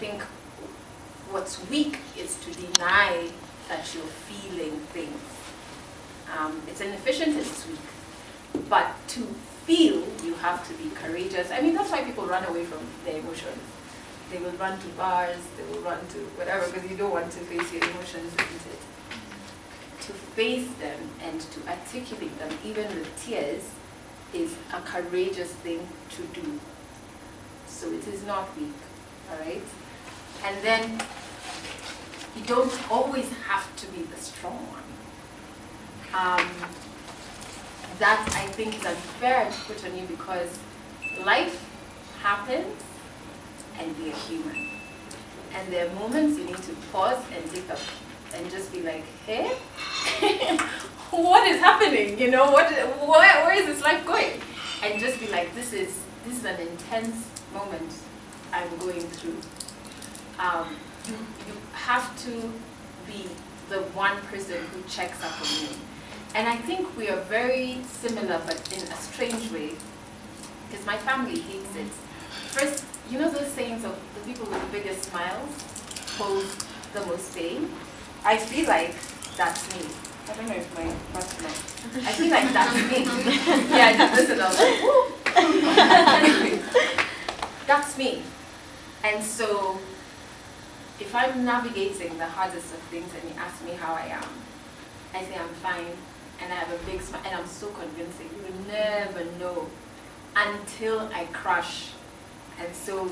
think what's weak is to deny that you're feeling things. It's inefficient, it's weak. But to feel, you have to be courageous. I mean, that's why people run away from their emotions. They will run to bars, they will run to whatever, because you don't want to face your emotions, isn't it? To face them and to articulate them, even with tears, is a courageous thing to do. So it is not weak, all right? And then you don't always have to be the strong one. That, I think, is unfair to put on you because life happens and we are human. And there are moments you need to pause and take up and just be like, hey, what is happening? You know, where is this life going? And just be like, this is an intense moment I'm going through. You have to be the one person who checks up on you. And I think we are very similar, but in a strange way, because my family hates it. First, you know those sayings of the people with the biggest smiles hold the most pain? I feel like that's me. I don't know if my partner. I feel like that's me. Yeah, I just listen, I was like, woo! Anyway, that's me. And so, if I'm navigating the hardest of things and you ask me how I am, I say I'm fine, and I have a big smile, and I'm so convincing. You will never know until I crash. And so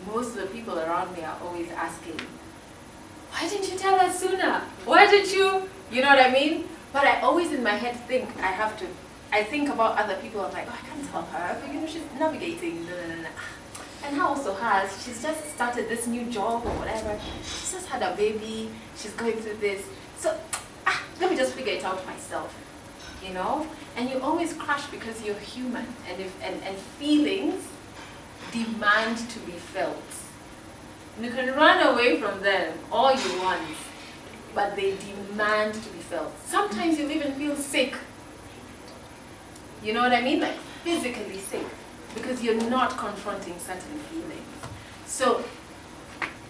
most of the people around me are always asking, why didn't you tell us sooner? Why did you? You know what I mean? But I always in my head think I think about other people. I'm like, oh, I can't help her, but you know, she's navigating. And her also she's just started this new job or whatever. She's just had a baby. She's going through this. So let me just figure it out myself, you know? And you always crash because you're human, and feelings demand to be felt. You can run away from them all you want, but they demand to be felt. Sometimes you'll even feel sick. You know what I mean? Like physically sick, because you're not confronting certain feelings. So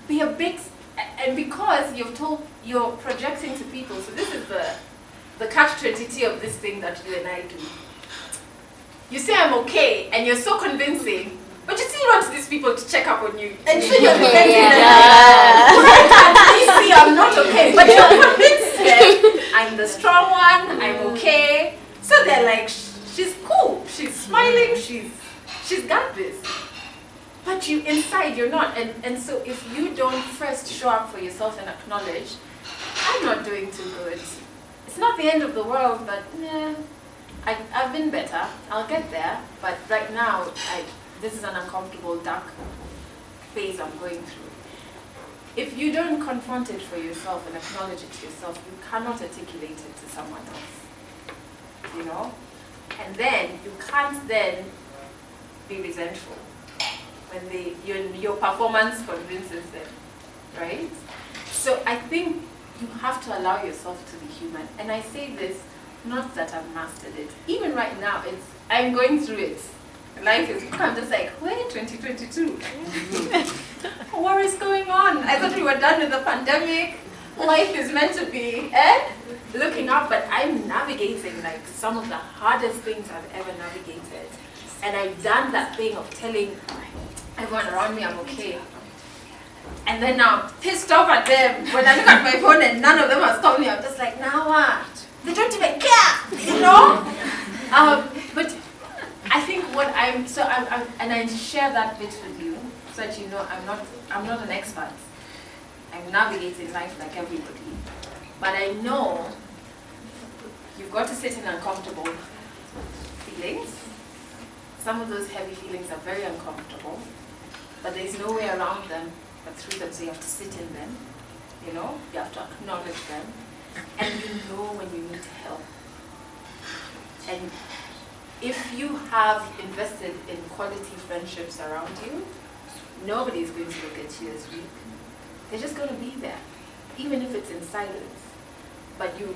be a big, and because you're projecting to people, so this is the catch-22 of this thing that you and I do. You say I'm okay, and you're so convincing, but you still want these people to check up on you. And so you're defending them. You see I'm not okay, but you're convinced them I'm the strong one, I'm okay. So they're like, she's cool, she's smiling, she's got this. But you inside, you're not. And so if you don't first show up for yourself and acknowledge, I'm not doing too good. It's not the end of the world, but I've been better. I'll get there. But right now, this is an uncomfortable, dark phase I'm going through. If you don't confront it for yourself and acknowledge it to yourself, you cannot articulate it to someone else. You know? And then you can't then be resentful when your performance convinces them, right? So I think you have to allow yourself to be human. And I say this, not that I've mastered it. Even right now, I'm going through it. Life is, I'm just like, wait, 2022. What is going on? I thought we were done with the pandemic. Life is meant to be looking up, but I'm navigating like some of the hardest things I've ever navigated. And I've done that thing of telling everyone around me I'm okay. And then now I'm pissed off at them. When I look at my phone and none of them has called me, I'm just like, now what? They don't even care, you know? But I think and I share that bit with you so that you know I'm not an expert. I'm navigating life like everybody. But I know you've got to sit in uncomfortable feelings. Some of those heavy feelings are very uncomfortable, but there's no way around them but through them, so you have to sit in them, you know? You have to acknowledge them, and you know when you need help. And if you have invested in quality friendships around you, nobody's going to look at you as weak. They're just going to be there, even if it's in silence. But you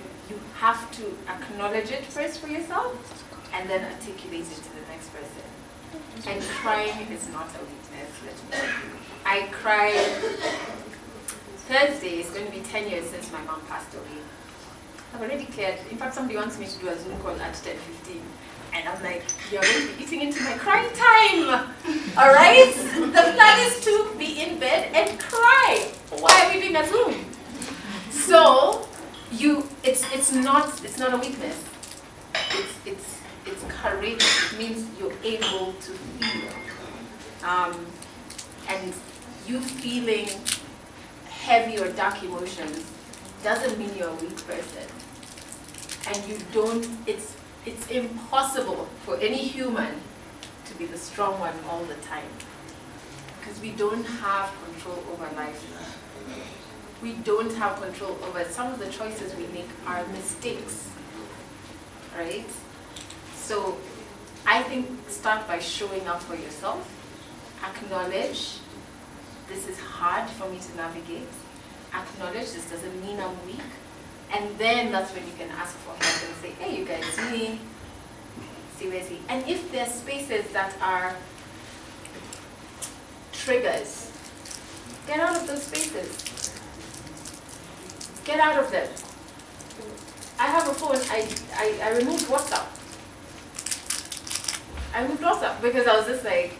have to acknowledge it first for yourself, and then articulate it to the next person. And crying is not a weakness, let me tell you. I cried. Thursday is going to be 10 years since my mom passed away. I've already cleared. In fact, somebody wants me to do a Zoom call at 10:15. And I'm like, you're going to be eating into my crying time. All right? The plan is to be in bed and cry. Why are we doing a Zoom? So, it's not a weakness. It's courage. It means you're able to feel. And you feeling heavy or dark emotions doesn't mean you're a weak person. And you don't, it's impossible for any human to be the strong one all the time. Because we don't have control over life. We don't have control over some of the choices we make are mistakes. Right? So I think start by showing up for yourself. Acknowledge this is hard for me to navigate. Acknowledge this doesn't mean I'm weak. And then that's when you can ask for help and say, hey, you guys, seriously. And if there's spaces that are triggers, get out of those spaces. Get out of them. I have a phone, I removed WhatsApp. I removed WhatsApp because I was just like,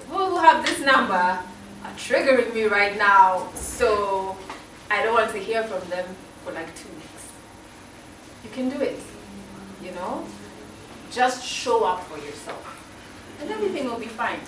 people who have this number are triggering me right now, so I don't want to hear from them for like 2 weeks. You can do it, you know? Just show up for yourself and everything will be fine.